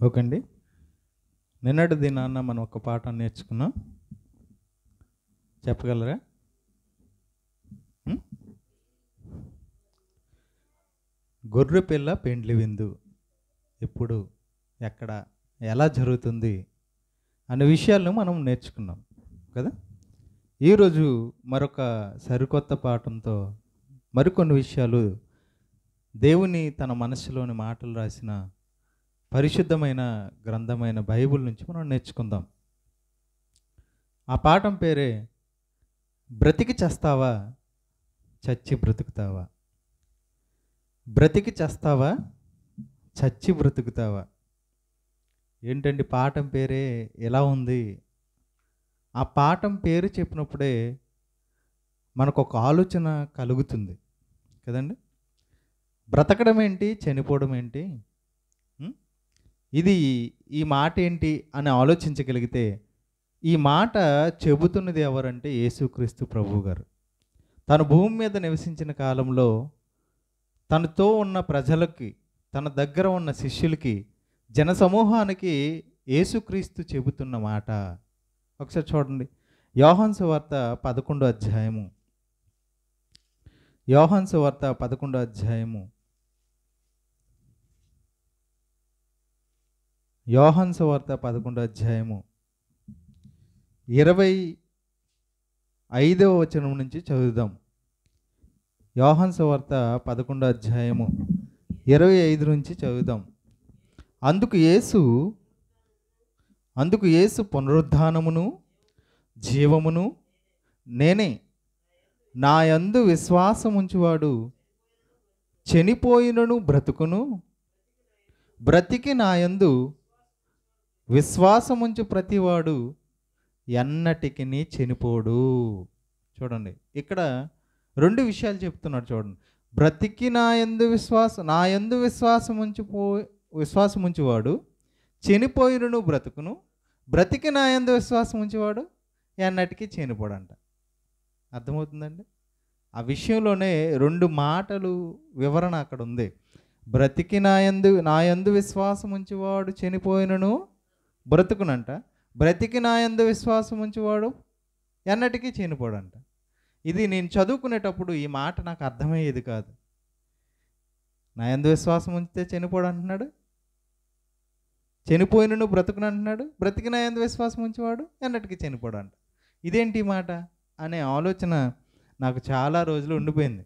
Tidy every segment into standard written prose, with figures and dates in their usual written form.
Okay అండి. నిన్నటి దినాన మనం ఒక పాఠం నేర్చుకున్నాం. చెప్పగలరా? హ్మ్? గొర్రె పిల్ల పెండ్లి విందు ఎప్పుడు, ఎక్కడ, ఎలా జరుగుతుంది అనే విషయాలను మనం నేర్చుకున్నాం కదా. ఈరోజు మరొక సరికొత్త పాఠంతో మరికొన్ని విషయాలు దేవుని తన మనసులోని మాటలు రాసిన పరిశుద్ధమైన గ్రంథమైన బైబిల్ నుంచి మనం నేర్చుకుందాం. ఆ పాఠం పేరే బ్రతికి చస్తావా, చచ్చి బ్రతుకుతావా. బ్రతికి చస్తావా, చచ్చి బ్రతుకుతావా. ఏంటండి పాఠం పేరే ఎలా ఉంది. ఆ పాఠం పేరు చెప్పినప్పుడే మనకు ఒక ఆలోచన కలుగుతుంది కదండి. బ్రతకడం ఏంటి, చనిపోవడం ఏంటి, ఉం? ఇది ఈ మాట ఏంటి అని ఆలోచించగలిగితే ఈ మాట చెబుతున్నది ఎవరంటే యేసుక్రీస్తు ప్రభువు గారు. తను భూమి మీద నివసించిన కాలంలో తనతో ఉన్న ప్రజలకి, తన దగ్గర ఉన్న శిష్యులకి, జనసమూహానికి యేసుక్రీస్తు చెబుతున్న మాట. ఒకసారి చూడండి, యోహాను సువార్త 11వ అధ్యాయము. యోహాను సువార్త 11వ అధ్యాయము. యోహాను సువార్త 11వ అధ్యాయము 25వ వచనం నుంచి చదువుదాం. యోహాను సువార్త 11వ అధ్యాయము 25 నుంచి చదువుదాం. అందుకు యేసు పునరుద్ధానమును జీవమును నేనే. నా యందు విశ్వాసముంచువాడు చనిపోయినను బ్రతుకును, బ్రతికి నా యందు విశ్వాసముంచు ప్రతివాడు ఎన్నటికి చనిపోడు. చూడండి, ఇక్కడ రెండు విషయాలు చెప్తున్నాడు. చూడండి, బ్రతికి నా యందు విశ్వాసముంచువాడు చనిపోయినను బ్రతుకును, బ్రతికి నా యందు విశ్వాసముంచువాడు ఎన్నటికీ చనిపోడంట. అర్థమవుతుందండి? ఆ విషయంలోనే రెండు మాటలు వివరణ అక్కడ ఉంది. బ్రతికి నా యందు విశ్వాసముంచువాడు చనిపోయినను బ్రతుకునంట, బ్రతికి నా యందు విశ్వాసముంచువాడు ఎన్నటికీ చనిపోడంట. ఇది నేను చదువుకునేటప్పుడు ఈ మాట నాకు అర్థమయ్యేది కాదు. నా యందు విశ్వాసం ఉంచితే చనిపోడు అంటున్నాడు, చనిపోయినను బ్రతుకును అంటున్నాడు, బ్రతికి నా యందు విశ్వాసం ఉంచేవాడు ఎన్నటికీ చనిపోడు అంట. ఇదేంటి మాట అనే ఆలోచన నాకు చాలా రోజులు ఉండిపోయింది.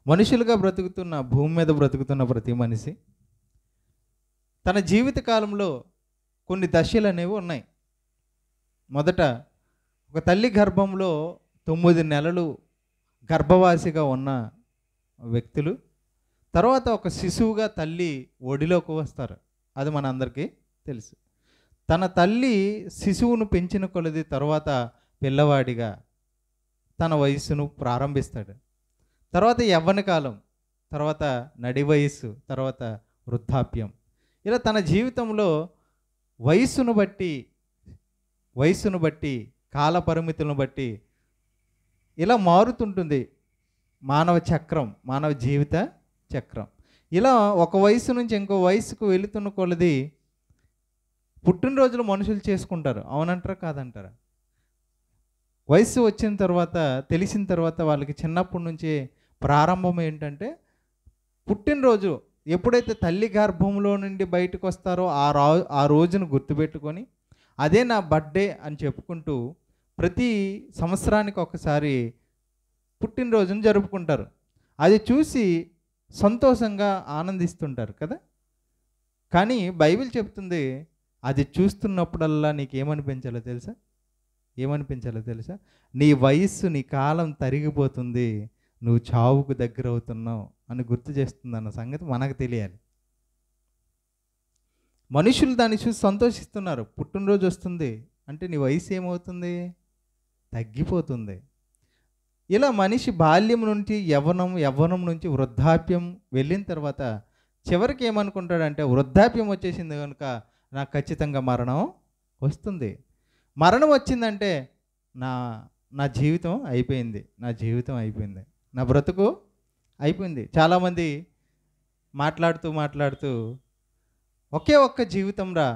మనుషులుగా బ్రతుకుతున్న, భూమి మీద బ్రతుకుతున్న ప్రతి మనిషి తన జీవిత కాలంలో కొన్ని దశలు అనేవి ఉన్నాయి. మొదట ఒక తల్లి గర్భంలో 9 నెలలు గర్భవాసిగా ఉన్న వ్యక్తులు, తర్వాత ఒక శిశువుగా తల్లి ఒడిలోకి వస్తారు. అది మన అందరికీ తెలుసు. తన తల్లి శిశువును పెంచిన కొలది తర్వాత పిల్లవాడిగా తన వయస్సును ప్రారంభిస్తాడు. తర్వాత యవ్వన కాలం, తర్వాత నడి వయస్సు, తర్వాత వృద్ధాప్యం. ఇలా తన జీవితంలో వయస్సును బట్టి కాల పరిమితులను బట్టి ఇలా మారుతుంటుంది మానవ చక్రం, మానవ జీవిత చక్రం. ఇలా ఒక వయసు నుంచి ఇంకో వయసుకు వెళుతున్న కొలది పుట్టినరోజులు మనుషులు చేసుకుంటారు. అవునంటారా కాదంటారా? వయసు వచ్చిన తర్వాత, తెలిసిన తర్వాత వాళ్ళకి చిన్నప్పటి నుంచే ప్రారంభం ఏంటంటే పుట్టినరోజు. ఎప్పుడైతే తల్లి గర్భంలో నుండి బయటకు వస్తారో ఆ రోజును గుర్తుపెట్టుకొని అదే నా బర్త్డే అని చెప్పుకుంటూ ప్రతి సంవత్సరానికి ఒకసారి పుట్టినరోజును జరుపుకుంటారు. అది చూసి సంతోషంగా ఆనందిస్తుంటారు కదా. కానీ బైబిల్ చెప్తుంది, అది చూస్తున్నప్పుడల్లా నీకేమనిపించాలో తెలుసా? ఏమనిపించాలో తెలుసా? నీ వయస్సు, నీ కాలం తరిగిపోతుంది, నువ్వు చావుకు దగ్గర అవుతున్నావు అని గుర్తు చేస్తుంది అన్న సంగతి మనకు తెలియాలి. మనుషులు దాన్ని చూసి సంతోషిస్తున్నారు. పుట్టినరోజు వస్తుంది అంటే నీ వయసు ఏమవుతుంది? తగ్గిపోతుంది. ఇలా మనిషి బాల్యం నుంచి యవ్వనం నుంచి వృద్ధాప్యం వెళ్ళిన తర్వాత చివరికి ఏమనుకుంటాడంటే, వృద్ధాప్యం వచ్చేసింది కనుక నాకు ఖచ్చితంగా మరణం వస్తుంది. మరణం వచ్చిందంటే నా జీవితం అయిపోయింది, నా బ్రతుకు అయిపోయింది. చాలామంది మాట్లాడుతూ ఒకే ఒక్క జీవితం రా.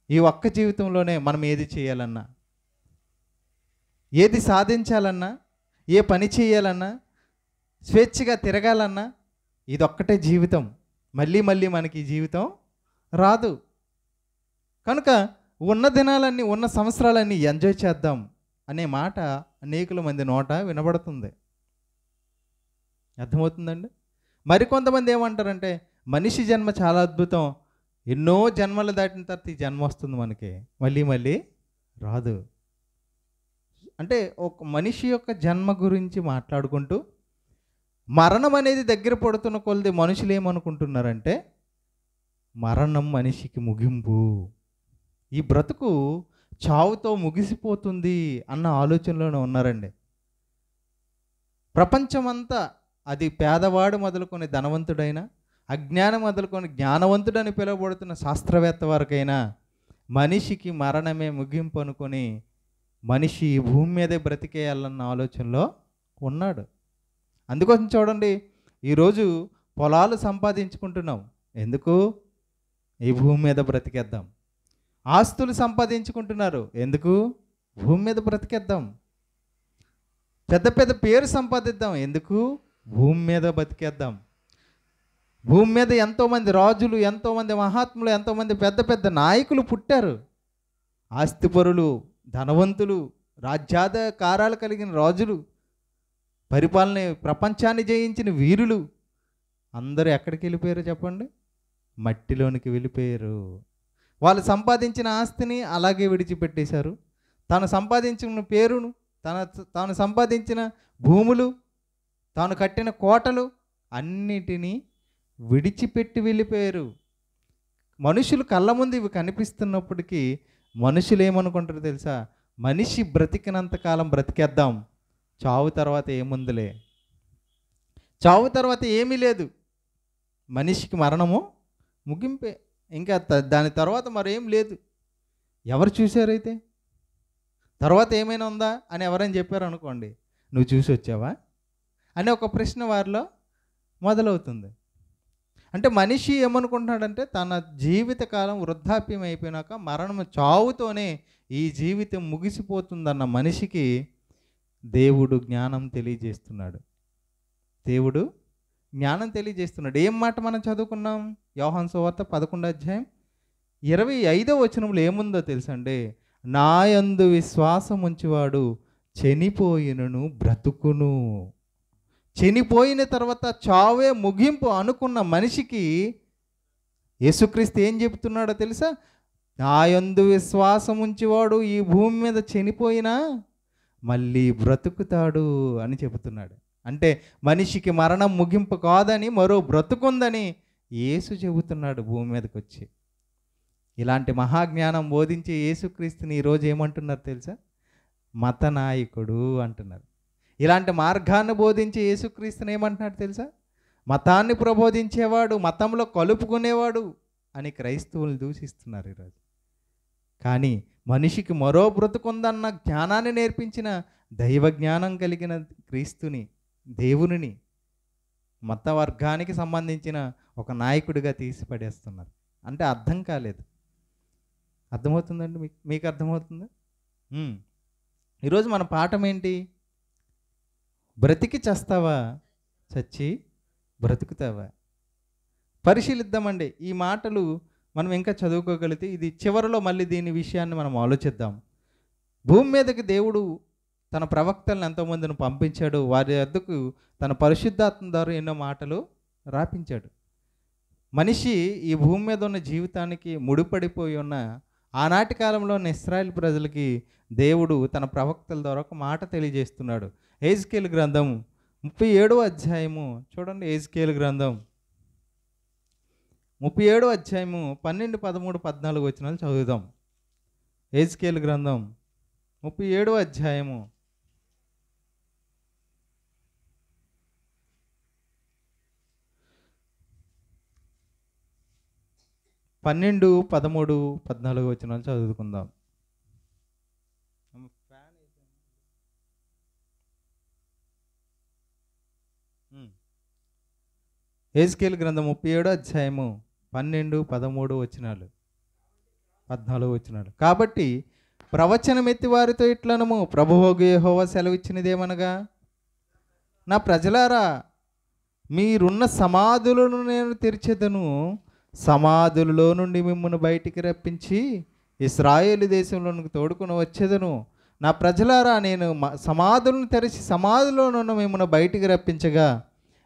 ఈ ఒక్క జీవితంలోనే మనం ఏది చేయాలన్నా, ఏది సాధించాలన్నా, ఏ పని చేయాలన్నా, స్వేచ్ఛగా తిరగాలన్నా ఇదొక్కటే జీవితం. మళ్ళీ మళ్ళీ మనకి ఈ జీవితం రాదు. కనుక ఉన్న దినాలన్నీ, ఉన్న సంవత్సరాలన్నీ ఎంజాయ్ చేద్దాం అనే మాట అనేకుల మంది నోట వినబడుతుంది. అర్థమవుతుందండి? మరికొంతమంది ఏమంటారంటే మనిషి జన్మ చాలా అద్భుతం, ఎన్నో జన్మలు దాటిన తర్వాత ఈ జన్మ వస్తుంది మనకి, మళ్ళీ మళ్ళీ రాదు. అంటే ఒక మనిషి యొక్క జన్మ గురించి మాట్లాడుకుంటూ మరణం అనేది దగ్గర పడుతున్న కొలది మనుషులు ఏమనుకుంటున్నారంటే మరణం మనిషికి ముగింపు, ఈ బ్రతుకు చావుతో ముగిసిపోతుంది అన్న ఆలోచనలోనే ఉన్నారండి. ప్రపంచమంతా, అది పేదవాడు మొదలుకొని ధనవంతుడైనా, అజ్ఞానం మొదలుకొని జ్ఞానవంతుడని పిలువబడుతున్న శాస్త్రవేత్త వరకైనా మనిషికి మరణమే ముగింపు అనుకొని మనిషి ఈ భూమి మీదే బ్రతికేయాలన్న ఆలోచనలో ఉన్నాడు. అందుకోసం చూడండి, ఈరోజు పొలాలు సంపాదించుకుంటున్నాం. ఎందుకు? ఈ భూమి మీద బ్రతికేద్దాం. ఆస్తులు సంపాదించుకుంటున్నారు. ఎందుకు? భూమి మీద బ్రతికేద్దాం. పెద్ద పెద్ద పేరు సంపాదిద్దాం. ఎందుకు? భూమి మీద బతికేద్దాం. భూమి మీద ఎంతోమంది రాజులు, ఎంతోమంది మహాత్ములు, ఎంతోమంది పెద్ద పెద్ద నాయకులు పుట్టారు. ఆస్తిపరులు, ధనవంతులు, రాజ్యాధికారాలు కలిగిన రాజులు, పరిపాలన ప్రపంచాన్ని జయించిన వీరులు అందరూ ఎక్కడికి వెళ్ళిపోయారు చెప్పండి? మట్టిలోనికి వెళ్ళిపోయారు. వాళ్ళు సంపాదించిన ఆస్తిని అలాగే విడిచిపెట్టేశారు. తాను సంపాదించిన పేరును, తాను సంపాదించిన భూములు, తాను కట్టిన కోటలు అన్నిటినీ విడిచిపెట్టి వెళ్ళిపోయారు. మనుషులు కళ్ళ ముందు ఇవి కనిపిస్తున్నప్పటికీ మనుషులు ఏమనుకుంటారో తెలుసా? మనిషి బ్రతికినంతకాలం బ్రతికేద్దాం, చావు తర్వాత ఏముందిలే, చావు తర్వాత ఏమీ లేదు, మనిషికి మరణము ముగింపే, ఇంకా దాని తర్వాత మరేం లేదు. ఎవరు చూశారైతే? తర్వాత ఏమైనా ఉందా అని ఎవరైనా చెప్పారు అనుకోండి, నువ్వు చూసి వచ్చావా అనే ఒక ప్రశ్న వారిలో మొదలవుతుంది. అంటే మనిషి ఏమనుకుంటున్నాడంటే తన జీవితకాలం వృద్ధాప్యం అయిపోయినాక మరణము, చావుతోనే ఈ జీవితం ముగిసిపోతుందన్న మనిషికి దేవుడు జ్ఞానం తెలియజేస్తున్నాడు. దేవుడు జ్ఞానం తెలియజేస్తున్నాడు. ఏం మాట మనం చదువుకున్నాం? యోహాను సువార్త 11:25 ఏముందో తెలుసండి? నా యందు విశ్వాసం ఉంచువాడు చనిపోయినను బ్రతుకును. చనిపోయిన తర్వాత చావే ముగింపు అనుకున్న మనిషికి యేసుక్రీస్తు ఏం చెప్తున్నాడో తెలుసా? నా యందు విశ్వాసం ఉంచేవాడు ఈ భూమి మీద చనిపోయినా మళ్ళీ బ్రతుకుతాడు అని చెబుతున్నాడు. అంటే మనిషికి మరణం ముగింపు కాదని, మరో బ్రతుకుందని యేసు చెబుతున్నాడు భూమి మీదకి వచ్చి. ఇలాంటి మహాజ్ఞానం బోధించే యేసుక్రీస్తుని ఈరోజు ఏమంటున్నారు తెలుసా? మత నాయకుడు అంటున్నారు. ఇలాంటి మార్గాన్ని బోధించే యేసుక్రీస్తుని ఏమంటున్నాడు తెలుసా? మతాన్ని ప్రబోధించేవాడు, మతంలో కలుపుకునేవాడు అని క్రైస్తవులు దూషిస్తున్నారు ఈరోజు. కానీ మనిషికి మరో బ్రతుకుందన్న జ్ఞానాన్ని నేర్పించిన దైవ జ్ఞానం కలిగిన క్రీస్తుని, దేవునిని మత వర్గానికి సంబంధించిన ఒక నాయకుడిగా తీసి పడేస్తున్నారు. అంటే అర్థం కాలేదు. అర్థమవుతుందండి? మీకు అర్థమవుతుందా? ఈరోజు మన పాఠం ఏంటి? బ్రతికి చస్తావా, చచ్చి బ్రతుకుతావా? పరిశీలిద్దామండి. ఈ మాటలు మనం ఇంకా చదువుకోగలిగితే ఇది చివరిలో మళ్ళీ దీని విషయాన్ని మనం ఆలోచిద్దాం. భూమి మీదకి దేవుడు తన ప్రవక్తలను ఎంతోమందిని పంపించాడు. వారి వద్దకు తన పరిశుద్ధాత్మ ద్వారా ఎన్నో మాటలు రాపించాడు. మనిషి ఈ భూమి మీద ఉన్న జీవితానికి ముడిపడిపోయి ఉన్న ఆనాటి కాలంలోని ఇశ్రాయేలు ప్రజలకి దేవుడు తన ప్రవక్తల ద్వారా ఒక మాట తెలియజేస్తున్నాడు. యెహెజ్కేలు గ్రంథం 37వ అధ్యాయము చూడండి. యెహెజ్కేలు గ్రంథం 37వ అధ్యాయము 12, 13, 14 చదువుదాం. యెహెజ్కేలు గ్రంథం 37వ అధ్యాయము 12, 13, 14 చదువుకుందాం. యెహెజ్కేలు గ్రంథం 37వ అధ్యాయము 12, 13 వచనాలు, 14 వచనాలు. కాబట్టి ప్రవచనం ఎత్తి వారితో ఇట్లనము, ప్రభువగు యెహోవా సెలవిచ్చినదేమనగా, నా ప్రజలారా, మీరున్న సమాధులను నేను తెరిచెదను, సమాధులలో నుండి మిమ్మల్ని బయటికి రప్పించి ఇశ్రాయేలు దేశంలోనికి తోడుకొని వచ్చేదను. నా ప్రజలారా, నేను సమాధులను తెరిచి సమాధిలో నుండి మిమ్మల్ని బయటికి రప్పించగా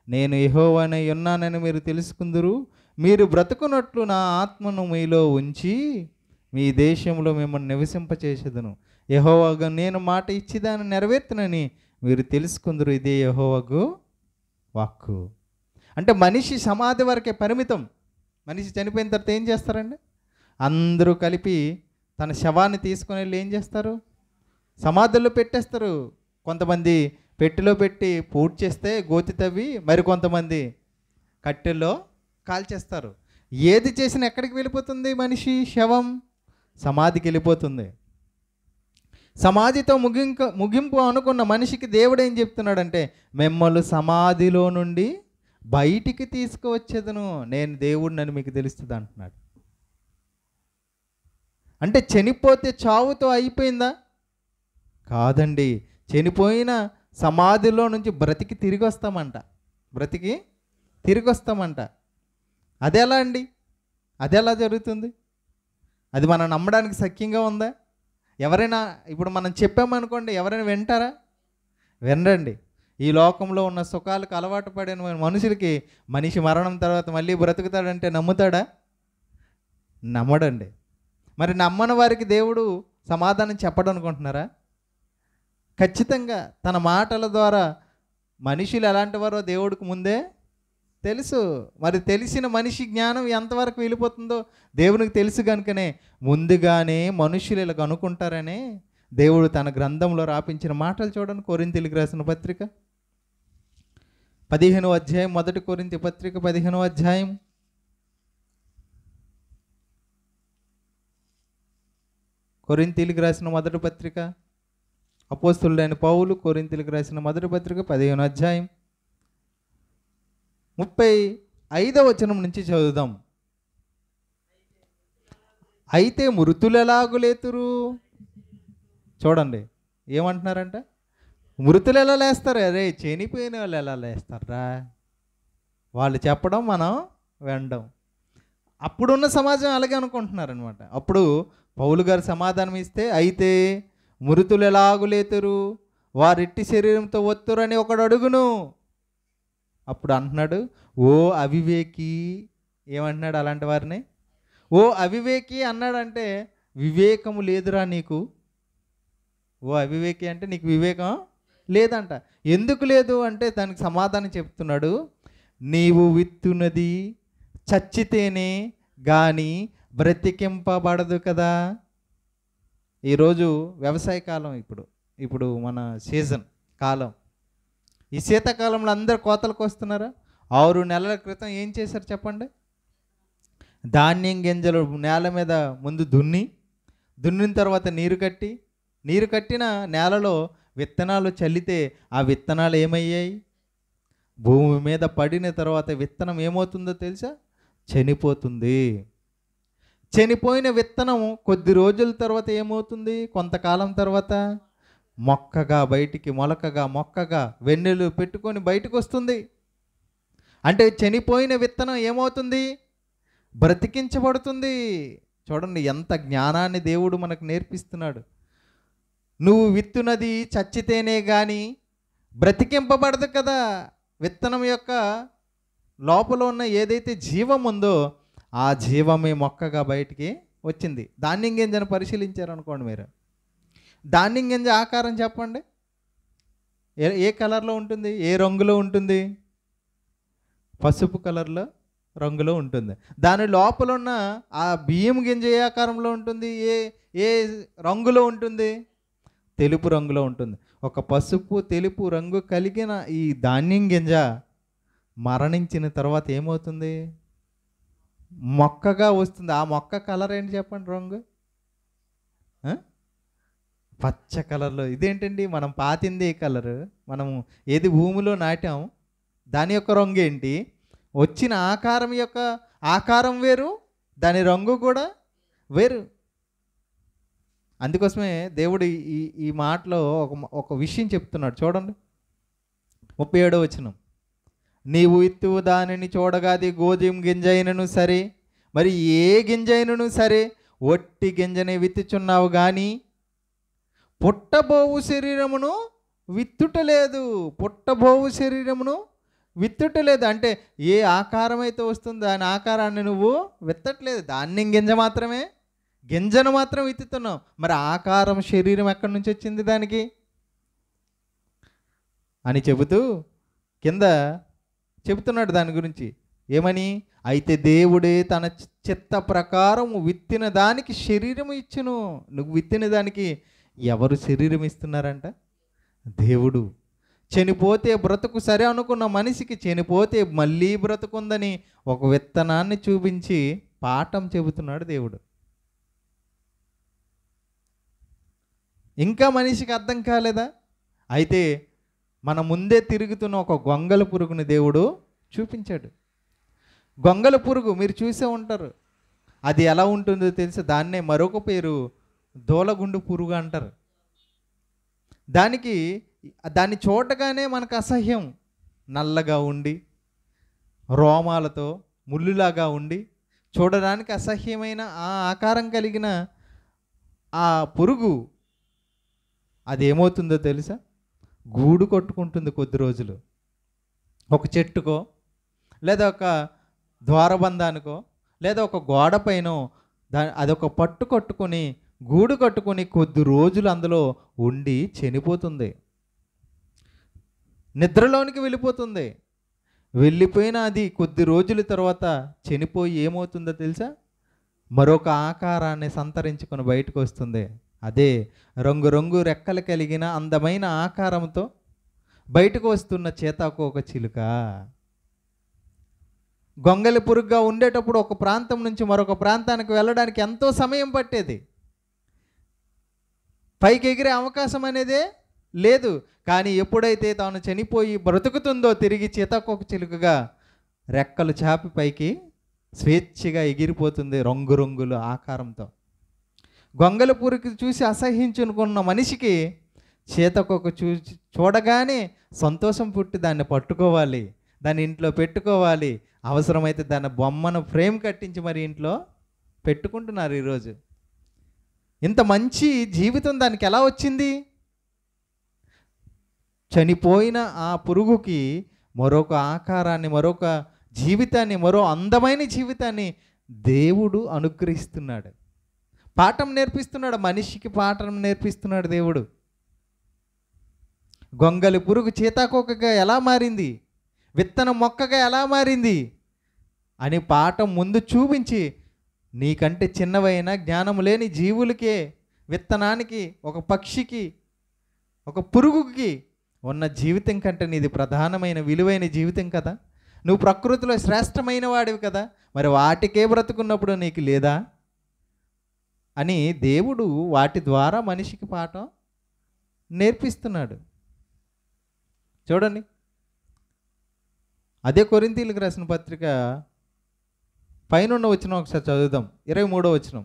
నేను యెహోవానై ఉన్నానని మీరు తెలుసుకుందురు. మీరు బ్రతుకున్నట్లు నా ఆత్మను మీలో ఉంచి మీ దేశంలో మిమ్మల్ని నివసింపచేసేదను. యెహోవాగా నేను మాట ఇచ్చి దాన్ని నెరవేర్తునని మీరు తెలుసుకుందరు. ఇదే యెహోవాకు వాక్కు. అంటే మనిషి సమాధి వరకే పరిమితం. మనిషి చనిపోయిన తర్వాత ఏం చేస్తారండి? అందరూ కలిపి తన శవాన్ని తీసుకొని వెళ్ళి ఏం చేస్తారు? సమాధుల్లో పెట్టేస్తారు. కొంతమంది పెట్టెలో పెట్టి పూడ్చి చేస్తే గోతి తవ్వి, మరి కొంతమంది కట్టెల్లో కాల్చేస్తారు. ఏది చేసినా ఎక్కడికి వెళ్ళిపోతుంది? మనిషి శవం సమాధికి వెళ్ళిపోతుంది. సమాధితో ముగింపు అనుకున్న మనిషికి దేవుడు ఏం చెప్తున్నాడంటే, మిమ్మల్ని సమాధిలో నుండి బయటికి తీసుకువచ్చేదను, నేను దేవుడినని మీకు తెలుస్తుంది అంటున్నాడు. అంటే చనిపోతే చావుతో అయిపోయిందా? కాదండి. చనిపోయిన సమాధిలో నుంచి బ్రతికి తిరిగి వస్తామంట. అది ఎలా అండి? అది ఎలా జరుగుతుంది? అది మనం నమ్మడానికి సఖ్యంగా ఉందా? ఎవరైనా ఇప్పుడు మనం చెప్పామనుకోండి, ఎవరైనా వింటారా? వినరండి. ఈ లోకంలో ఉన్న సుఖాలకు అలవాటు పడిన మనుషులకి మనిషి మరణం తర్వాత మళ్ళీ బ్రతుకుతాడంటే నమ్ముతాడా? నమ్మడండి. మరి నమ్మని వారికి దేవుడు సమాధానం చెప్పడం అనుకుంటున్నారా? ఖచ్చితంగా తన మాటల ద్వారా మనుషులు ఎలాంటి వారో దేవుడికి ముందే తెలుసు. మరి తెలిసిన మనిషి జ్ఞానం ఎంతవరకు వెళ్ళిపోతుందో దేవునికి తెలుసు. కనుకనే ముందుగానే మనుషులు ఇలాగ అనుకుంటారనే దేవుడు తన గ్రంథంలో రాపించిన మాటలు చూడండి. కొరింథీయులకు రాసిన పత్రిక 15వ అధ్యాయం, 1 కొరింథీ పత్రిక 15వ అధ్యాయం 15వ అధ్యాయం 35వ వచనం నుంచి చదువుదాం. అయితే మృతులు ఎలాగు లేతురు? చూడండి ఏమంటున్నారంట, మృతులు ఎలా లేస్తారు? అరే చనిపోయిన వాళ్ళు ఎలా లేస్తారా? వాళ్ళు చెప్పడం మనం వినడం. అప్పుడున్న సమాజం అలాగే అనుకుంటున్నారనమాట. అప్పుడు పౌలు గారు సమాధానం ఇస్తే, అయితే మృతులు ఎలాగు లేతురు, వారిట్టి శరీరంతో ఒత్తురు అని ఒకడు అడుగును. అప్పుడు అంటున్నాడు, ఓ అవివేకి. ఏమంటున్నాడు అలాంటి వారిని? ఓ అవివేకి అన్నాడంటే వివేకము లేదురా నీకు. ఓ అవివేకి అంటే నీకు వివేకం లేదంట. ఎందుకు లేదు అంటే దానికి సమాధానం చెప్తున్నాడు, నీవు విత్తున్నది చచ్చితేనే కానీ బ్రతికింపబడదు కదా. ఈరోజు వ్యవసాయ కాలం, ఇప్పుడు మన సీజన్ కాలం. ఈ శీతాకాలంలో అందరు కోతలకు వస్తున్నారా? 6 నెలల క్రితం ఏం చేశారు చెప్పండి? ధాన్యం గింజలు నేల మీద ముందు దున్నిన తర్వాత నీరు కట్టిన నేలలో విత్తనాలు చల్లితే ఆ విత్తనాలు ఏమయ్యాయి? భూమి మీద పడిన తర్వాత విత్తనం ఏమవుతుందో తెలుసా? చనిపోతుంది. చనిపోయిన విత్తనం కొద్ది రోజుల తర్వాత ఏమవుతుంది? కొంతకాలం తర్వాత మొక్కగా వెన్నెలు పెట్టుకొని బయటకు వస్తుంది. అంటే చనిపోయిన విత్తనం ఏమవుతుంది? బ్రతికించబడుతుంది. చూడండి ఎంత జ్ఞానాన్ని దేవుడు మనకు నేర్పిస్తున్నాడు. నువ్వు విత్తునది చచ్చితేనే కానీ బ్రతికింపబడదు కదా. విత్తనం యొక్క లోపల ఉన్న ఏదైతే జీవం ఉందో ఆ జీవమే మొక్కగా బయటికి వచ్చింది. ధాన్యం గింజను పరిశీలించారనుకోండి మీరు, ధాన్యం గింజ ఆకారం చెప్పండి, ఏ కలర్లో ఉంటుంది? ఏ రంగులో ఉంటుంది? పసుపు కలర్లో రంగులో ఉంటుంది. దాని లోపల ఉన్న ఆ బియ్యం గింజ ఏ ఆకారంలో ఉంటుంది? ఏ రంగులో ఉంటుంది? తెలుపు రంగులో ఉంటుంది. ఒక పసుపు తెలుపు రంగు కలిగిన ఈ ధాన్యం గింజ మరణించిన తర్వాత ఏమవుతుంది? మొక్కగా వస్తుంది. ఆ మొక్క కలర్ ఏంటి చెప్పండి? రంగు పచ్చ కలర్లో. ఇదేంటండి మనం పాతింది ఏ కలరు? మనము ఏది భూమిలో నాటాం దాని యొక్క రంగు ఏంటి? వచ్చిన ఆకారం యొక్క ఆకారం వేరు, దాని రంగు కూడా వేరు. అందుకోసమే దేవుడు ఈ ఈ మాటలో ఒక విషయం చెప్తున్నాడు చూడండి. 37వ వచనం, నీవు విత్తువు దానిని చూడగా అది గోధుమ గింజ అయినను సరే, మరి ఏ గింజ అయినను సరే ఒట్టి గింజనే విత్తుచున్నావు కానీ పుట్టబోవు శరీరమును విత్తుటలేదు. పుట్టబోవు శరీరమును విత్తుటలేదు అంటే ఏ ఆకారం అయితే వస్తుందో దాని ఆకారాన్ని నువ్వు విత్తట్లేదు. దాన్ని గింజ మాత్రమే, గింజను మాత్రం విత్తుతున్నావు. మరి ఆకారం శరీరం ఎక్కడి నుంచి వచ్చింది దానికి అని చెబుతూ కింద చెబుతున్నాడు దాని గురించి. ఏమని? అయితే దేవుడే తన చిత్త ప్రకారం విత్తిన దానికి శరీరం ఇచ్చును. నువ్వు విత్తిన దానికి ఎవరు శరీరం ఇస్తున్నారంట? దేవుడు. చనిపోతే బ్రతుకు సరే అనుకున్న మనిషికి చనిపోతే మళ్ళీ బ్రతుకుందని ఒక విత్తనాన్ని చూపించి పాఠం చెబుతున్నాడు దేవుడు. ఇంకా మనిషికి అర్థం కాలేదా? అయితే మన ముందే తిరుగుతున్న ఒక గొంగళ పురుగుని దేవుడు చూపించాడు. గొంగళ పురుగు మీరు చూసే ఉంటారు. అది ఎలా ఉంటుందో తెలిసి దాన్నే మరొక పేరు దూలగుండు పురుగు అంటారు. దాన్ని చూడగానే మనకు అసహ్యం. నల్లగా ఉండి రోమాలతో ముళ్ళులాగా ఉండి చూడడానికి అసహ్యమైన ఆ ఆకారం కలిగిన ఆ పురుగు అది ఏమవుతుందో తెలుసా? గూడు కొట్టుకుంటుంది కొద్ది రోజులు. ఒక చెట్టుకో లేదా ఒక ద్వారబంధానికో లేదా ఒక గోడ పైనో అదొక పట్టు కట్టుకొని గూడు కట్టుకొని కొద్ది రోజులు అందులో ఉండి చనిపోతుంది. నిద్రలోనికి వెళ్ళిపోతుంది. వెళ్ళిపోయిన అది కొద్ది రోజుల తర్వాత చనిపోయి ఏమవుతుందో తెలుసా? మరొక ఆకారాన్ని సంతరించుకొని బయటకు వస్తుంది. అదే రంగురంగు రెక్కలు కలిగిన అందమైన ఆకారంతో బయటకు వస్తున్న చేతాకోక చిలుక. గొంగలి పురుగుగా ఉండేటప్పుడు ఒక ప్రాంతం నుంచి మరొక ప్రాంతానికి వెళ్ళడానికి ఎంతో సమయం పట్టేది. పైకి ఎగిరే అవకాశం అనేదే లేదు. కానీ ఎప్పుడైతే తాను చనిపోయి బ్రతుకుతుందో తిరిగి చేతాకోక చిలుకగా రెక్కలు చాపి పైకి స్వేచ్ఛగా ఎగిరిపోతుంది రంగురంగుల ఆకారంతో. గొంగలి పురుగు చూసి అసహించుకున్న మనిషికి చేతకొక చూడగానే సంతోషం పుట్టి దాన్ని పట్టుకోవాలి, దాన్ని ఇంట్లో పెట్టుకోవాలి. అవసరమైతే దాని బొమ్మను ఫ్రేమ్ కట్టించి మరి ఇంట్లో పెట్టుకుంటున్నారు ఈరోజు. ఇంత మంచి జీవితం దానికి ఎలా వచ్చింది? చనిపోయిన ఆ పురుగుకి మరొక ఆకారాన్ని, మరొక జీవితాన్ని, మరో అందమైన జీవితాన్ని దేవుడు అనుగ్రహిస్తున్నాడు. పాఠం నేర్పిస్తున్నాడు. మనిషికి పాఠం నేర్పిస్తున్నాడు దేవుడు. గొంగలి పురుగు చేతాకోకగా ఎలా మారింది, విత్తనం మొక్కగా ఎలా మారింది అని పాఠం ముందు చూపించి, నీకంటే చిన్నవైన జ్ఞానం లేని జీవులకే, విత్తనానికి, ఒక పక్షికి, ఒక పురుగుకి ఉన్న జీవితం కంటే నీది ప్రధానమైన విలువైన జీవితం కదా. నువ్వు ప్రకృతిలో శ్రేష్టమైన వాడివి కదా, మరి వాటికే బ్రతుకున్నప్పుడు నీకు లేదా అని దేవుడు వాటి ద్వారా మనిషికి పాఠం నేర్పిస్తున్నాడు. చూడండి, అదే కొరింథీయులకు రాసిన పత్రిక పైన వచనం ఒకసారి చదువుదాం. 23వ వచనం,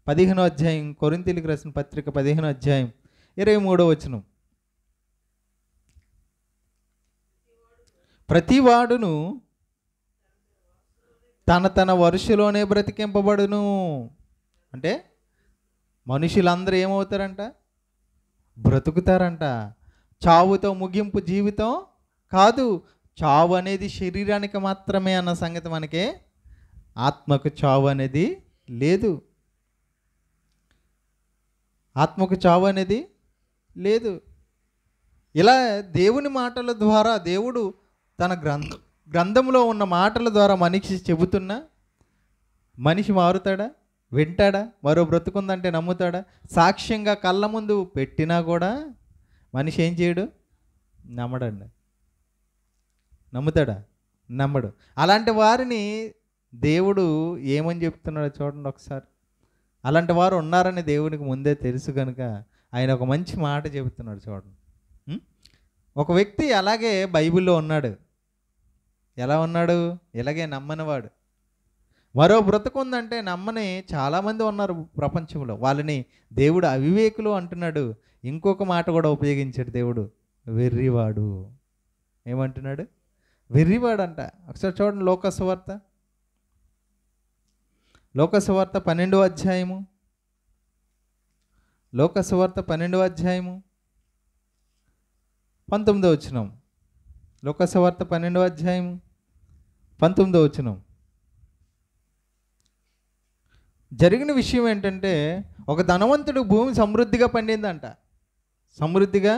15వ అధ్యాయం. కొరింథీయులకు రాసిన పత్రిక 15వ అధ్యాయం 23వ వచనం. ప్రతివాడును తన తన వరుసలోనే బ్రతికింపబడును. అంటే మనుషులందరూ ఏమవుతారంట? బ్రతుకుతారంట. చావుతో ముగింపు జీవితం కాదు. చావు అనేది శరీరానికి మాత్రమే అన్న సంగతి మనకే. ఆత్మకు చావు అనేది లేదు. ఆత్మకు చావు అనేది లేదు. ఇలా దేవుని మాటల ద్వారా దేవుడు తన గ్రంథంలో ఉన్న మాటల ద్వారా మనిషి చెబుతున్నా మనిషి మారుతాడా? వింటాడా? మరో బ్రతుకుందంటే నమ్ముతాడా? సాక్ష్యంగా కళ్ళ ముందు పెట్టినా కూడా మనిషి ఏం చేయడు? నమ్మడండి. నమ్ముతాడా? నమ్మడు. అలాంటి వారిని దేవుడు ఏమని చెప్తున్నాడో చూడండి ఒకసారి. అలాంటి వారు ఉన్నారని దేవునికి ముందే తెలుసు కనుక ఆయన ఒక మంచి మాట చెబుతున్నాడు చూడండి. ఒక వ్యక్తి అలాగే బైబిల్లో ఉన్నాడు. ఎలా ఉన్నాడు? ఇలాగే నమ్మనివాడు. మరో బ్రతుకుందంటే నమ్మని చాలామంది ఉన్నారు ప్రపంచంలో. వాళ్ళని దేవుడు అవివేకులు అంటున్నాడు. ఇంకొక మాట కూడా ఉపయోగించాడు దేవుడు, వెర్రివాడు. ఏమంటున్నాడు? వెర్రివాడంట. ఒకసారి చూడండి లోకసువార్త 12వ అధ్యాయము. లోకసువార్త 12వ అధ్యాయము 19వ వచనం. లోకసువార్త 12వ అధ్యాయము 19వ వచనం. జరిగిన విషయం ఏంటంటే, ఒక ధనవంతుడు భూమి సమృద్ధిగా పండిందంట. సమృద్ధిగా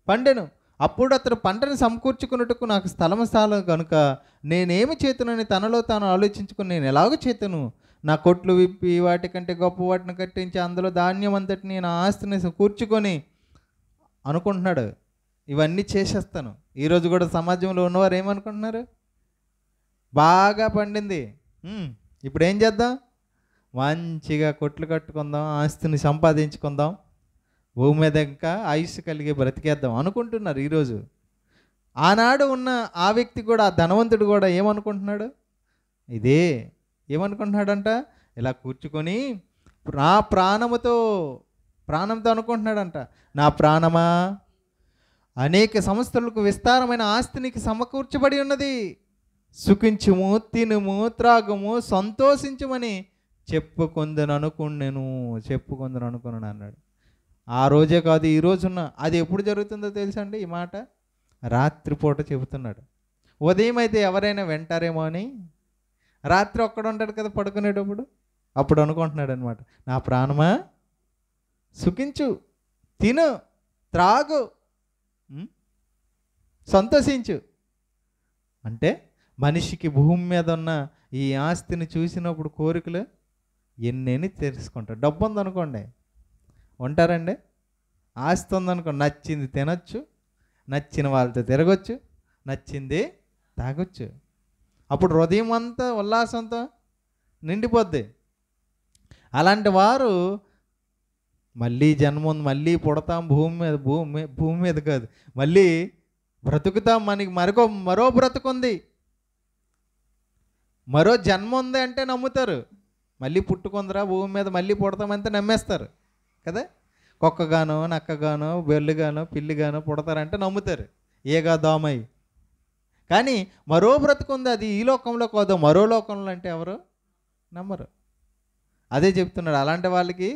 పండెను. అప్పుడు అతడు పంటను సమకూర్చుకున్నట్టుకు నాకు స్థలం కనుక నేనేమి చేతునని తనలో తాను ఆలోచించుకుని, నేను ఎలాగ చేతును? నా కొట్లు విప్పి వాటికంటే గొప్ప వాటిని కట్టించి అందులో ధాన్యం అంతటిని నా ఆస్తిని కూర్చుకొని అనుకుంటున్నాడు, ఇవన్నీ చేసేస్తాను. ఈరోజు కూడా సమాజంలో ఉన్నవారు ఏమనుకుంటున్నారు? బాగా పండింది, ఇప్పుడు ఏం చేద్దాం? మంచిగా కొట్లు కట్టుకుందాం, ఆస్తిని సంపాదించుకుందాం, భూమి మీద ఇంకా ఆయుష్ కలిగి బ్రతికేద్దాం అనుకుంటున్నారు ఈరోజు. ఆనాడు ఉన్న ఆ వ్యక్తి కూడా, ఆ ధనవంతుడు కూడా ఏమనుకుంటున్నాడు? ఇదే ఏమనుకుంటున్నాడంట? ఇలా కూర్చుకొని నా ప్రాణంతో అనుకుంటున్నాడంట, నా ప్రాణమా, అనేక సంస్థలకు విస్తారమైన ఆస్తి నీకు సమకూర్చబడి ఉన్నది, సుఖించుము, తినుము, త్రాగుము, సంతోషించుమని చెప్పుకుందని అనుకున్నాను అన్నాడు. ఆ రోజే కాదు, ఈ రోజున్న అది ఎప్పుడు జరుగుతుందో తెలుసండి ఈ మాట? రాత్రిపూట చెబుతున్నాడు. ఉదయం అయితే ఎవరైనా వింటారేమో అని, రాత్రి ఒక్కడ ఉంటాడు కదా పడుకునేటప్పుడు, అప్పుడు అనుకుంటున్నాడు అనమాట, నా ప్రాణమా సుఖించు, తిను, త్రాగు, సంతోషించు. అంటే మనిషికి భూమి మీద ఉన్న ఈ ఆస్తిని చూసినప్పుడు కోరికలు ఎన్నెన్ని తెలుసుకుంటారు. డబ్బు ఉందనుకోండి, ఉంటారండి? ఆస్తి ఉందనుకోండి, నచ్చింది తినొచ్చు, నచ్చిన వాళ్ళతో తిరగచ్చు, నచ్చింది తాగొచ్చు. అప్పుడు హృదయం అంతా ఉల్లాసంతో నిండిపోద్ది. అలాంటి వారు మళ్ళీ జన్మ ఉంది, మళ్ళీ పుడతాం భూమి మీద కాదు, మళ్ళీ బ్రతుకుతాం, మనకి మరో బ్రతుకుంది, మరో జన్మ ఉంది అంటే నమ్ముతారు. మళ్ళీ పుట్టుకుందరా భూమి మీద, మళ్ళీ పుడతామంటే నమ్మేస్తారు కదా. కుక్కగానో, నక్కగానో, బెల్లుగానో, పిల్లిగానో పుడతారంటే నమ్ముతారు, ఏగా దోమై. కానీ మరో బ్రతుకుంది, అది ఈ లోకంలో కాదు, మరో లోకంలో అంటే ఎవరు నమ్మరు. అదే చెప్తున్నాడు. అలాంటి వాళ్ళకి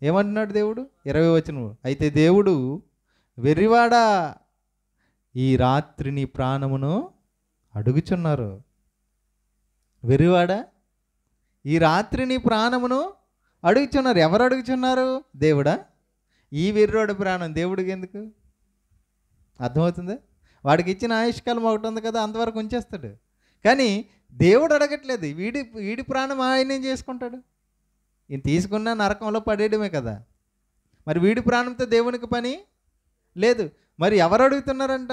ఏమంటున్నాడు దేవుడు? 20వ వచనం. అయితే దేవుడు, వెర్రివాడా, ఈ రాత్రి నీ ప్రాణమును అడుగుచున్నారు. వెర్రివాడా, ఈ రాత్రి నీ ప్రాణమును అడుగుచున్నారు. ఎవరు అడుగుచున్నారు? దేవుడా? ఈ వెర్రోడి ప్రాణం దేవుడికి ఎందుకు? అర్థమవుతుంది? వాడికి ఇచ్చిన ఆయుష్కాలం ఒకటి ఉంది కదా, అంతవరకు ఉంచేస్తాడు. కానీ దేవుడు అడగట్లేదు. వీడి ప్రాణం ఆయనేం చేసుకుంటాడు? ఈయన తీసుకున్న నరకంలో పడేయడమే కదా. మరి వీడి ప్రాణంతో దేవునికి పని లేదు. మరి ఎవరు అడుగుతున్నారంట?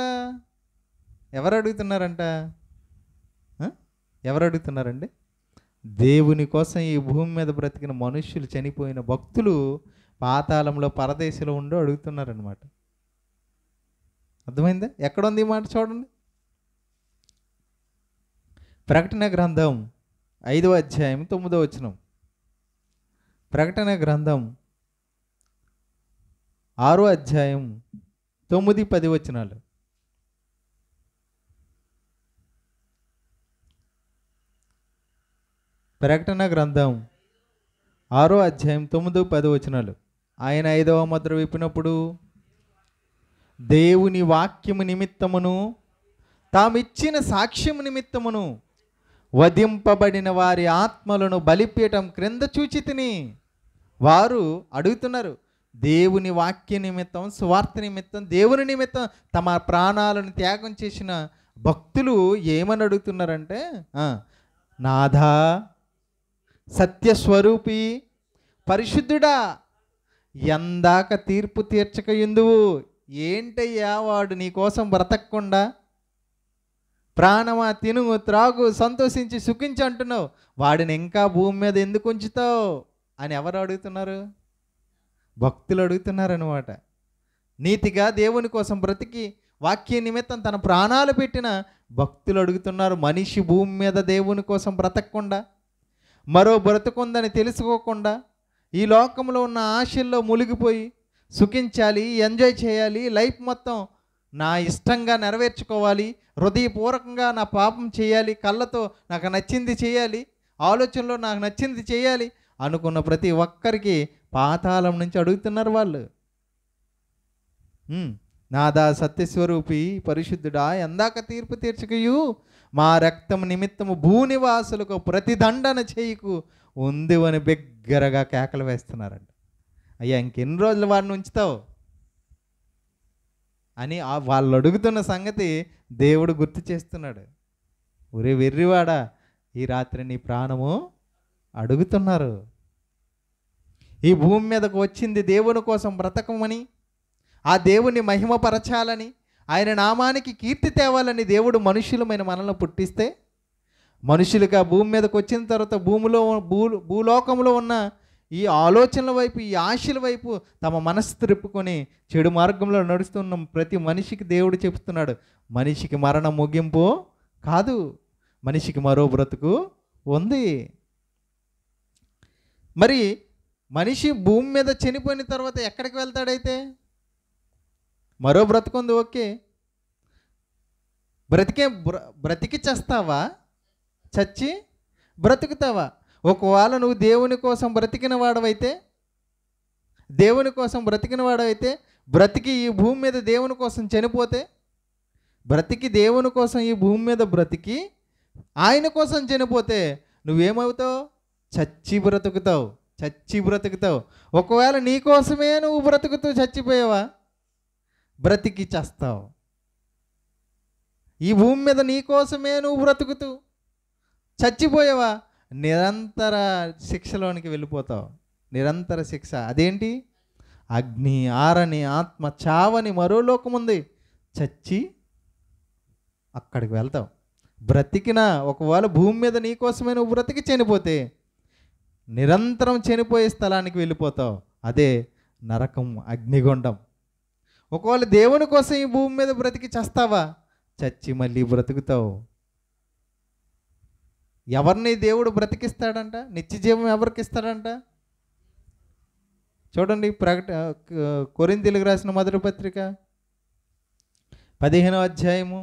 ఎవరు అడుగుతున్నారండి? దేవుని కోసం ఈ భూమి మీద బ్రతికిన మనుష్యులు, చనిపోయిన భక్తులు పాతాళంలో పరదేశంలో ఉండి అడుగుతున్నారనమాట. అర్థమైందా? ఎక్కడుంది ఈ మాట చూడండి. ప్రకటన గ్రంథం 5వ అధ్యాయం 9వ వచనం. ప్రకటన గ్రంథం 6వ అధ్యాయం 9, 10 వచనాలు. ప్రకటన గ్రంథం 6వ అధ్యాయం 9, 10 వచనాలు. ఆయన 5వ ముద్ర విప్పినప్పుడు దేవుని వాక్యము నిమిత్తమును తామిచ్చిన సాక్ష్యము నిమిత్తమును వధింపబడిన వారి ఆత్మలను బలిపీఠం క్రింద చూచితిని. వారు అడుగుతున్నారు, దేవుని వాక్య నిమిత్తం, సువార్త నిమిత్తం, దేవుని నిమిత్తం తమ ప్రాణాలను త్యాగం చేసిన భక్తులు ఏమని అడుగుతున్నారంటే, నాథా, సత్యస్వరూపి, పరిశుద్ధుడా, ఎందాక తీర్పు తీర్చక ఎందువు? ఏంటయ్యా వాడు నీ కోసం బ్రతకకుండా, ప్రాణమా తినుము, త్రాగు, సంతోషించి సుఖించి అంటున్నావు, వాడిని ఇంకా భూమి మీద ఎందుకు ఉంచుతావు అని ఎవరు అడుగుతున్నారు? భక్తులు అడుగుతున్నారనమాట. నీతిగా దేవుని కోసం బ్రతికి వాక్య నిమిత్తం తన ప్రాణాలు పెట్టిన భక్తులు అడుగుతున్నారు. మనిషి భూమి మీద దేవుని కోసం బ్రతకకుండా మరో బ్రతుకుందని తెలుసుకోకుండా ఈ లోకంలో ఉన్న ఆశల్లో మునిగిపోయి సుఖించాలి, ఎంజాయ్ చేయాలి, లైఫ్ మొత్తం నా ఇష్టంగా నెరవేర్చుకోవాలి, హృదయపూర్వకంగా నా పాపం చేయాలి, కళ్ళతో నాకు నచ్చింది చేయాలి, ఆలోచనలో నాకు నచ్చింది చేయాలి అనుకున్న ప్రతి ఒక్కరికి పాతాళం నుంచి అడుగుతున్నారు వాళ్ళు. నాదా సత్యస్వరూపి పరిశుద్ధుడా, ఎందాక తీర్పు తీర్చకయు మా రక్తం నిమిత్తము భూనివాసులకు ప్రతిదండన చేయకు ఉంది అని బిగ్గరగా కేకలు వేస్తున్నారంట. అయ్యా ఇంకెన్ని రోజులు వాడిని ఉంచుతావు అని వాళ్ళు అడుగుతున్న సంగతి దేవుడు గుర్తు చేస్తున్నాడు. ఒరే వెర్రివాడా, ఈ రాత్రి నీ ప్రాణము అడుగుతున్నారు. ఈ భూమి మీదకు వచ్చింది దేవుని కోసం బ్రతకమని, ఆ దేవుని మహిమపరచాలని, ఆయన నామానికి కీర్తి తేవాలని దేవుడు మనుషులమైన మనల్ని పుట్టిస్తే, మనుషులుగా భూమి మీదకి వచ్చిన తర్వాత భూలోకంలో ఉన్న ఈ ఆలోచనల వైపు, ఈ ఆశల వైపు తమ మనసు త్రిప్పుకొని చెడు మార్గంలో నడుస్తున్న ప్రతి మనిషికి దేవుడు చెప్తున్నాడు, మనిషికి మరణం ముగింపు కాదు, మనిషికి మరో బ్రతుకు ఉంది. మరి మనిషి భూమి మీద చనిపోయిన తర్వాత ఎక్కడికి వెళ్తాడైతే? మరో బ్రతుకుంది, ఓకే. బ్రతికి చస్తావా, చచ్చి బ్రతుకుతావా? ఒకవేళ నువ్వు దేవుని కోసం బ్రతికిన వాడవైతే, బ్రతికి ఈ భూమి మీద దేవుని కోసం చనిపోతే, బ్రతికి దేవుని కోసం ఈ భూమి మీద బ్రతికి ఆయన కోసం చనిపోతే నువ్వేమవుతావు? చచ్చి బ్రతుకుతావు. ఒకవేళ నీ కోసమే నువ్వు బ్రతుకుతూ చచ్చిపోయావా, బ్రతికి చస్తావు. ఈ భూమి మీద నీ కోసమే నువ్వు బ్రతుకుతూ చచ్చిపోయావా, నిరంతర శిక్షలోనికి వెళ్ళిపోతావు. నిరంతర శిక్ష. అదేంటి? అగ్ని, ఆరని, ఆత్మ, చావని మరో లోకం ఉంది. చచ్చి అక్కడికి వెళ్తావు. బ్రతికిన ఒకవేళ భూమి మీద నీ కోసమే నువ్వు బ్రతికి చనిపోతే నిరంతరం చనిపోయే స్థలానికి వెళ్ళిపోతావు. అదే నరకం, అగ్నిగుండం. ఒకవేళ దేవుని కోసం ఈ భూమి మీద బ్రతికి చస్తావా, చచ్చి మళ్ళీ బ్రతుకుతావు. ఎవరిని దేవుడు బ్రతికిస్తాడంట? నిత్య జీవం ఎవరికి ఇస్తాడంట? చూడండి, కొరింథీయులకు రాసిన మొదటి పత్రిక 15వ అధ్యాయము.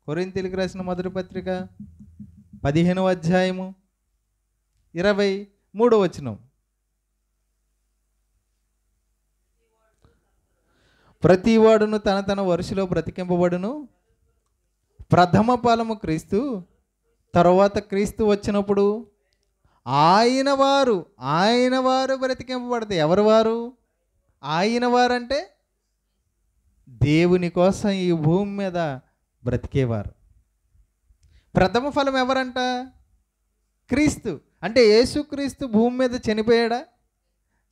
కొరింథీయులకు రాసిన మొదటి పత్రిక 15వ అధ్యాయము 23వ వచనం. ప్రతివాడును తన తన వరుసలో బ్రతికింపబడును. ప్రథమ ఫలము క్రీస్తు, తరువాత క్రీస్తు వచ్చినప్పుడు ఆయన వారు బ్రతికింపబడతాయి. ఎవరు వారు? ఆయన వారు అంటే దేవుని కోసం ఈ భూమి మీద బ్రతికేవారు. ప్రథమ ఫలం ఎవరంట? క్రీస్తు. అంటే యేసుక్రీస్తు భూమి మీద చనిపోయాడా?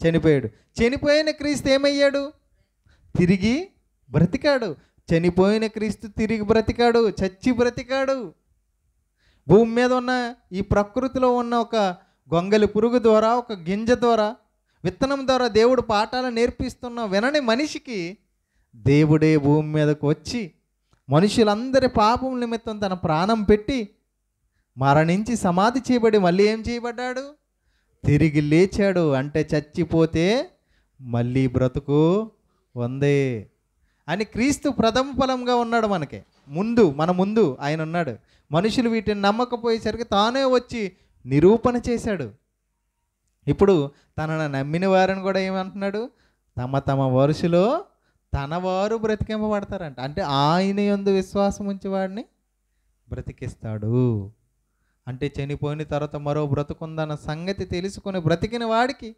చనిపోయాడు. చనిపోయిన క్రీస్తు ఏమయ్యాడు? తిరిగి బ్రతికాడు. చనిపోయిన క్రీస్తు తిరిగి బ్రతికాడు, చచ్చి బ్రతికాడు. భూమి మీద ఉన్న ఈ ప్రకృతిలో ఉన్న ఒక గొంగలి పురుగు ద్వారా, ఒక గింజ ద్వారా, విత్తనం ద్వారా దేవుడు పాఠాలు నేర్పిస్తున్న వినని మనిషికి దేవుడే భూమి మీదకు వచ్చి మనుషులందరి పాపం నిమిత్తం తన ప్రాణం పెట్టి మరణించి సమాధి చేయబడి మళ్ళీ ఏం చేయబడ్డాడు? తిరిగి లేచాడు. అంటే చచ్చిపోతే మళ్ళీ బ్రతుకు ఉందే అని క్రీస్తు ప్రథమ ఫలంగా ఉన్నాడు. మన ముందు ఆయన ఉన్నాడు. మనుషులు వీటిని నమ్మకపోయేసరికి తానే వచ్చి నిరూపణ చేశాడు. ఇప్పుడు తనను నమ్మిన వారిని కూడా ఏమంటున్నాడు? తమ వరుసలో తన వారు బ్రతికింపబడతారంట. అంటే ఆయన యందు విశ్వాసం ఉంచి వాడిని బ్రతికిస్తాడు. అంటే చనిపోయిన తర్వాత మరో బ్రతుకుందన్న సంగతి తెలుసుకొని బ్రతికిన వాడికి,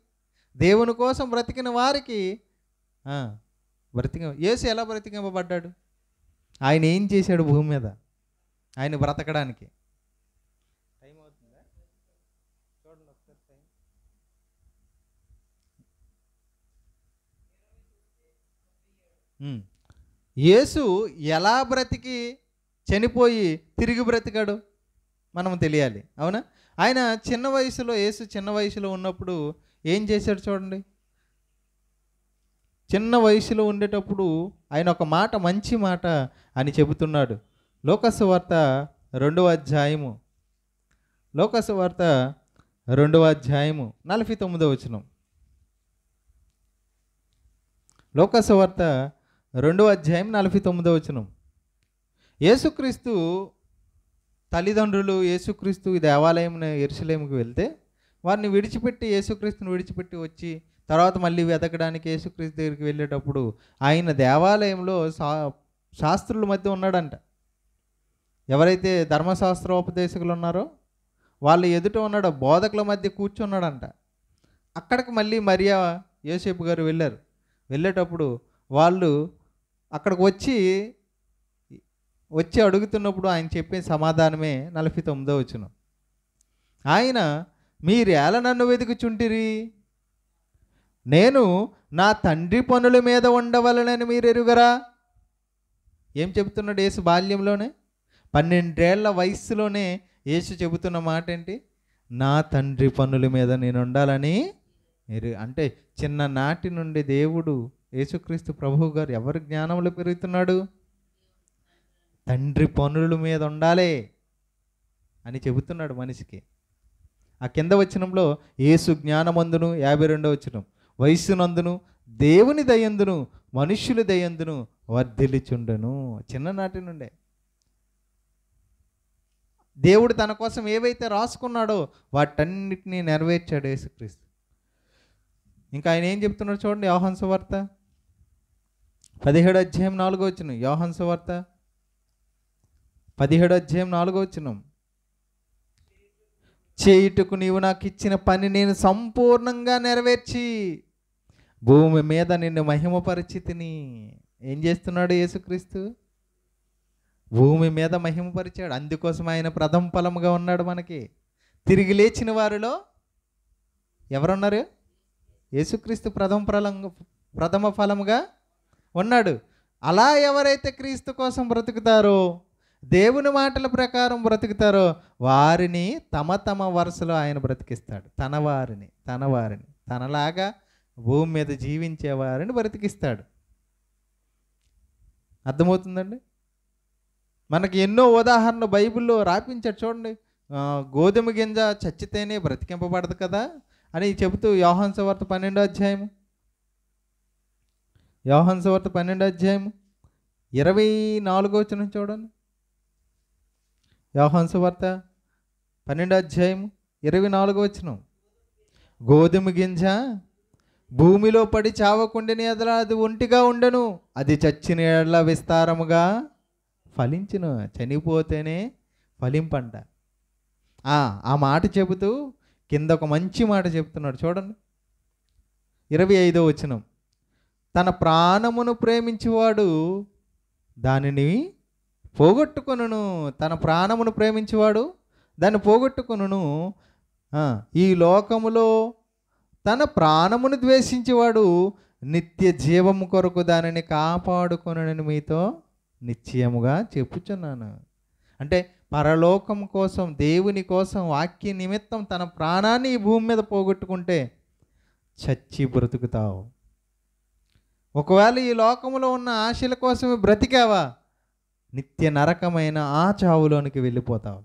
దేవుని కోసం బ్రతికిన వారికి యేసు ఎలా బ్రతికింపబడ్డాడు? ఆయన ఏం చేశాడు భూమి మీద ఆయన బ్రతకడానికి? టైం అవుతుందా? చూడండి ఒకసారి టైం. యేసు ఎలా బ్రతికి చనిపోయి తిరిగి బ్రతికాడు మనం తెలియాలి, అవునా? ఆయన యేసు చిన్న వయసులో ఉన్నప్పుడు ఏం చేశాడు చూడండి. చిన్న వయసులో ఉండేటప్పుడు ఆయన ఒక మాట, మంచి మాట అని చెబుతున్నాడు. లోకాసు వార్త 2వ అధ్యాయము. లోకాసు వార్త రెండవ అధ్యాయము 49వ వచనం. లోకాసు వార్త 2వ అధ్యాయం 49వ వచనం. యేసుక్రీస్తు తల్లిదండ్రులు యేసుక్రీస్తు దేవాలయం యెరూషలేముకు వెళ్తే వారిని విడిచిపెట్టి, యేసుక్రీస్తుని విడిచిపెట్టి వచ్చి తర్వాత మళ్ళీ వెతకడానికి యేసుక్రీస్తు దగ్గరికి వెళ్ళేటప్పుడు ఆయన దేవాలయంలో శాస్త్రుల మధ్య ఉన్నాడంట. ఎవరైతే ధర్మశాస్త్రోపదేశకులు ఉన్నారో వాళ్ళ ఎదుట ఉన్నాడు, బోధకుల మధ్య కూర్చున్నాడంట. అక్కడికి మళ్ళీ మరియా యోసేపు గారు వెళ్ళారు. వెళ్ళేటప్పుడు వాళ్ళు అక్కడికి వచ్చి అడుగుతున్నప్పుడు ఆయన చెప్పే సమాధానమే 49వ వచనం. ఆయన, మీరేలా నన్ను వెతుకుచుంటిరి? నేను నా తండ్రి పనుల మీద ఉండవలనని మీరు ఎరుగరా? ఏం చెబుతున్నాడు యేసు బాల్యంలోనే? 12 ఏళ్ల వయస్సులోనే యేసు చెబుతున్న మాట ఏంటి? నా తండ్రి పనుల మీద నేను ఉండాలని. అంటే చిన్ననాటి నుండి దేవుడు యేసుక్రీస్తు ప్రభువు గారు ఎవరి జ్ఞానంలో పెరుగుతున్నాడు? తండ్రి పనుల మీద ఉండాలి అని చెబుతున్నాడు మనిషికి. ఆ కింద వచనంలో యేసు జ్ఞానమందును 52వ వచనం, వయస్సునందును దేవుని దయందును మనుష్యుల దయందును వర్ధిల్లుచుండెను. చిన్ననాటి నుండే దేవుడు తన కోసం ఏవైతే రాసుకున్నాడో వాటన్నిటినీ నెరవేర్చాడు యేసుక్రీస్తు. ఇంకా ఆయన ఏం చెప్తున్నాడు చూడండి, యోహాను సువార్త 17వ అధ్యాయం 4వ వచనం. యోహాను సువార్త 17వ అధ్యాయం 4వ వచనం. చేయుటకు నీవు నాకు ఇచ్చిన పని నేను సంపూర్ణంగా నెరవేర్చి భూమి మీద నిన్ను మహిమపరిచితిని. ఏం చేస్తున్నాడు యేసుక్రీస్తు? భూమి మీద మహిమపరిచాడు. అందుకోసం ఆయన ప్రథమ ఫలముగా ఉన్నాడు. మనకి తిరిగి లేచిన వారిలో ఎవరున్నారు? యేసుక్రీస్తు ప్రథమ ఫలముగా ఉన్నాడు. అలా ఎవరైతే క్రీస్తు కోసం బ్రతుకుతారో, దేవుని మాటల ప్రకారం బ్రతుకుతారో వారిని తమ వరుసలో ఆయన బ్రతికిస్తాడు. తన వారిని తనలాగా భూమి మీద జీవించే వారిని బ్రతికిస్తాడు. అర్థమవుతుందండి? మనకి ఎన్నో ఉదాహరణలు బైబిల్లో రాపించాడు చూడండి. గోధుమ గింజ చచ్చితేనే బ్రతికింపబడదు కదా అని చెబుతూ యోహాను సువార్త 12వ అధ్యాయము 24వ వచనం చూడండి. యోహాను సువార్త 12వ అధ్యాయము 24వ వచనం. గోధుమ గింజ భూమిలో పడి చావకుండానే అది ఒంటిగా ఉండను, అది చచ్చిన ఎడల విస్తారముగా ఫలించును. చనిపోతేనే ఫలింపంట. ఆ మాట చెబుతూ కింద ఒక మంచి మాట చెప్తున్నాడు చూడండి. 25వ వచనం. తన ప్రాణమును ప్రేమించేవాడు దానిని పోగొట్టుకొనును. తన ప్రాణమును ప్రేమించేవాడు దాన్ని పోగొట్టుకొనును. ఈ లోకములో తన ప్రాణమును ద్వేషించేవాడు నిత్య జీవము కొరకు దానిని కాపాడుకొనునని మీతో నిశ్చయముగా చెప్పుచున్నాను. అంటే పరలోకం కోసం, దేవుని కోసం, వాక్య నిమిత్తం తన ప్రాణాన్ని ఈ భూమి మీద పోగొట్టుకుంటే చచ్చి బ్రతుకుతావు. ఒకవేళ ఈ లోకంలో ఉన్న ఆశల కోసమే బ్రతికావా, నిత్య నరకమైన ఆ చావులోనికి వెళ్ళిపోతావు.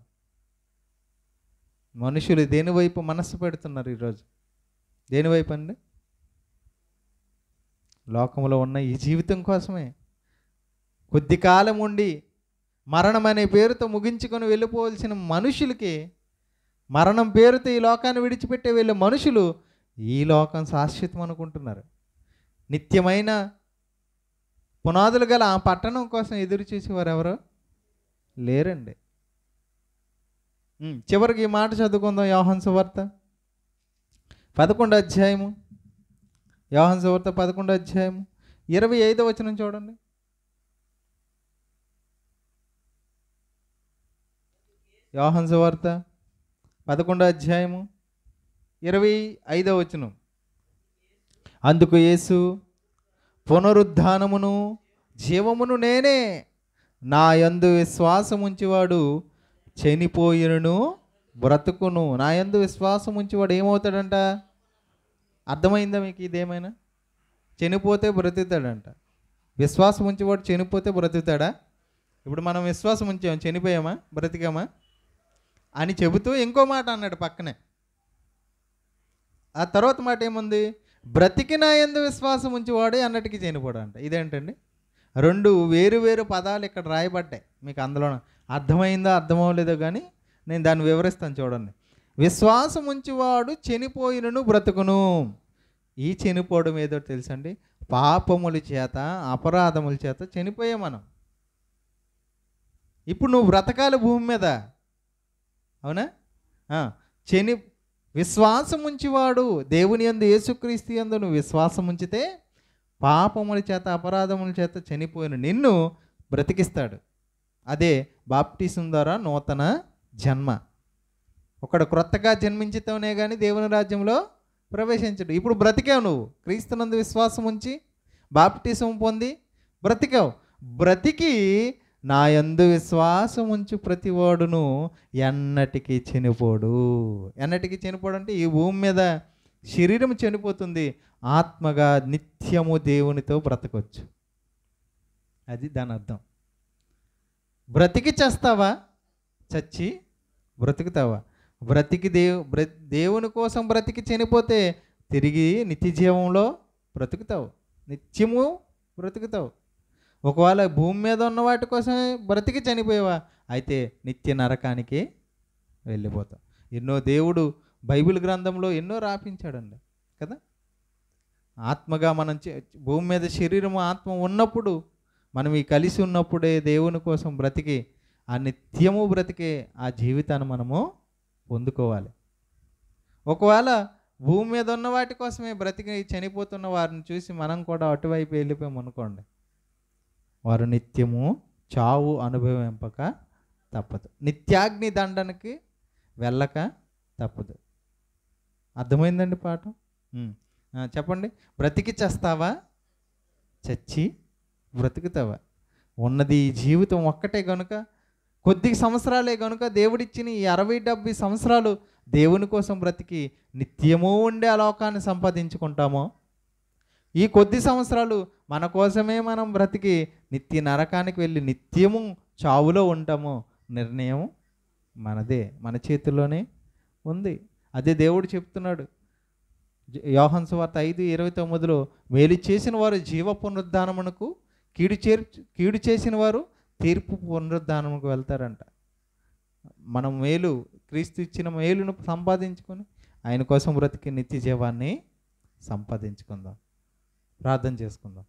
మనుషులు దేనివైపు మనస్సు పెడుతున్నారు ఈరోజు? దేనివైపు అండి? లోకంలో ఉన్న ఈ జీవితం కోసమే. కొద్ది కాలం ఉండి మరణం అనే పేరుతో ముగించుకొని వెళ్ళిపోవలసిన మనుషులకి, మరణం పేరుతో ఈ లోకాన్ని విడిచిపెట్టే వెళ్ళే మనుషులు ఈ లోకం శాశ్వతం అనుకుంటున్నారు. నిత్యమైన పునాదులు గల ఆ పట్టణం కోసం ఎదురు చూసేవారు ఎవరు లేరండి. చివరికి ఈ మాట చదువుకుందాం. యోహాను సువార్త 11వ అధ్యాయము. యోహాను సువార్త 11వ అధ్యాయము 25వ వచనం చూడండి. యోహాను సువార్త 11వ అధ్యాయము 25వ వచనం. అందుకు యేసు, పునరుద్ధానమును జీవమును నేనే, నా యందు విశ్వాసం ఉంచేవాడు చనిపోయినను బ్రతుకును. నా యందు విశ్వాసం ఉంచేవాడు ఏమవుతాడంట? అర్థమైందా మీకు ఇదేమైనా? చనిపోతే బ్రతుకుతాడంట. విశ్వాసం ఉంచేవాడు చనిపోతే బ్రతుకుతాడా? ఇప్పుడు మనం విశ్వాసం ఉంచాము, చనిపోయామా బ్రతికామా అని చెబుతూ ఇంకో మాట అన్నాడు పక్కనే. ఆ తర్వాత మాట ఏముంది? బ్రతికిన యందు విశ్వాసం ఉంచేవాడే అన్నటికి చనిపోడు అంట. ఇదేంటండి? రెండు వేరు వేరు పదాలు ఇక్కడ రాయబడ్డాయి. మీకు అందులో అర్థమైందో అర్థమవలేదో కానీ నేను దాన్ని వివరిస్తాను చూడండి. విశ్వాసం ఉంచేవాడు చనిపోయినను బ్రతుకును. ఈ చనిపోవడం ఏదో తెలుసండి, పాపముల చేత అపరాధముల చేత చనిపోయాం మనం. ఇప్పుడు నువ్వు బ్రతకాలి భూమి మీద, అవునా? చని విశ్వాసం ఉంచేవాడు దేవుని యందు యేసుక్రీస్తు యందు నువ్వు విశ్వాసం ఉంచితే పాపముల చేత అపరాధముల చేత చనిపోయిన నిన్ను బ్రతికిస్తాడు. అదే బాప్టిజం ద్వారా నూతన జన్మ. ఒకడు క్రొత్తగా జన్మించితేనే కానీ దేవుని రాజ్యంలో ప్రవేశించడు. ఇప్పుడు బ్రతికావు, నువ్వు క్రీస్తునందు విశ్వాసం ఉంచి బాప్టిజం పొంది బ్రతికావు. బ్రతికి నా యందు విశ్వాసం ఉంచి ప్రతివాడును ఎన్నటికీ చనిపోడు. ఎన్నటికీ చనిపోడు అంటే ఈ భూమి మీద శరీరం చనిపోతుంది, ఆత్మగా నిత్యము దేవునితో బ్రతకొచ్చు. అది దాని అర్థం. బ్రతికి చేస్తావా, చచ్చి బ్రతుకుతావా? బ్రతికి దేవుని కోసం బ్రతికి చనిపోతే తిరిగి నిత్య జీవంలో బ్రతుకుతావు, నిత్యము బ్రతుకుతావు. ఒకవేళ భూమి మీద ఉన్న వాటి కోసమే బ్రతికి చనిపోయావా, అయితే నిత్య నరకానికి వెళ్ళిపోతావు. ఎన్నో దేవుడు బైబిల్ గ్రంథంలో ఎన్నో రాపించాడండి కదా. ఆత్మగా మనం భూమి మీద శరీరము ఆత్మ ఉన్నప్పుడు, మనం ఈ కలిసి ఉన్నప్పుడే దేవుని కోసం బ్రతికి ఆ నిత్యము బ్రతికే ఆ జీవితాన్ని మనము పొందుకోవాలి. ఒకవేళ భూమి మీద ఉన్న వాటి కోసమే బ్రతికి చనిపోతున్న వారిని చూసి మనం కూడా అటువైపు వెళ్ళిపోయాం అనుకోండి, వారు నిత్యము చావు అనుభవింపక తప్పదు, నిత్యాగ్ని దండనకి వెళ్ళక తప్పదు. అర్థమైందండి పాఠం? చెప్పండి. బ్రతికి చేస్తావా, చచ్చి బ్రతుకుతావా? ఉన్నది ఈ జీవితం ఒక్కటే కనుక, కొద్ది సంవత్సరాలే కనుక దేవుడిచ్చిన ఈ 60-70 సంవత్సరాలు దేవుని కోసం బ్రతికి నిత్యము ఉండే ఆ లోకాన్ని సంపాదించుకుంటామో, ఈ కొద్ది సంవత్సరాలు మన కోసమే మనం బ్రతికి నిత్య నరకానికి వెళ్ళి నిత్యము చావులో ఉంటామో, నిర్ణయం మనదే, మన చేతుల్లోనే ఉంది. అదే దేవుడు చెప్తున్నాడు యోహాను సువార్త 5:29లో, మేలు చేసిన వారు జీవ పునరుద్ధానమునకు, కీడు చేసిన వారు తీర్పు పునరుద్ధానముకు వెళ్తారంట. మనం మేలు, క్రీస్తు ఇచ్చిన మేలును సంపాదించుకొని ఆయన కోసం బ్రతికి నిత్య జీవాన్ని సంపాదించుకుందాం. ప్రార్థన చేసుకుందాం.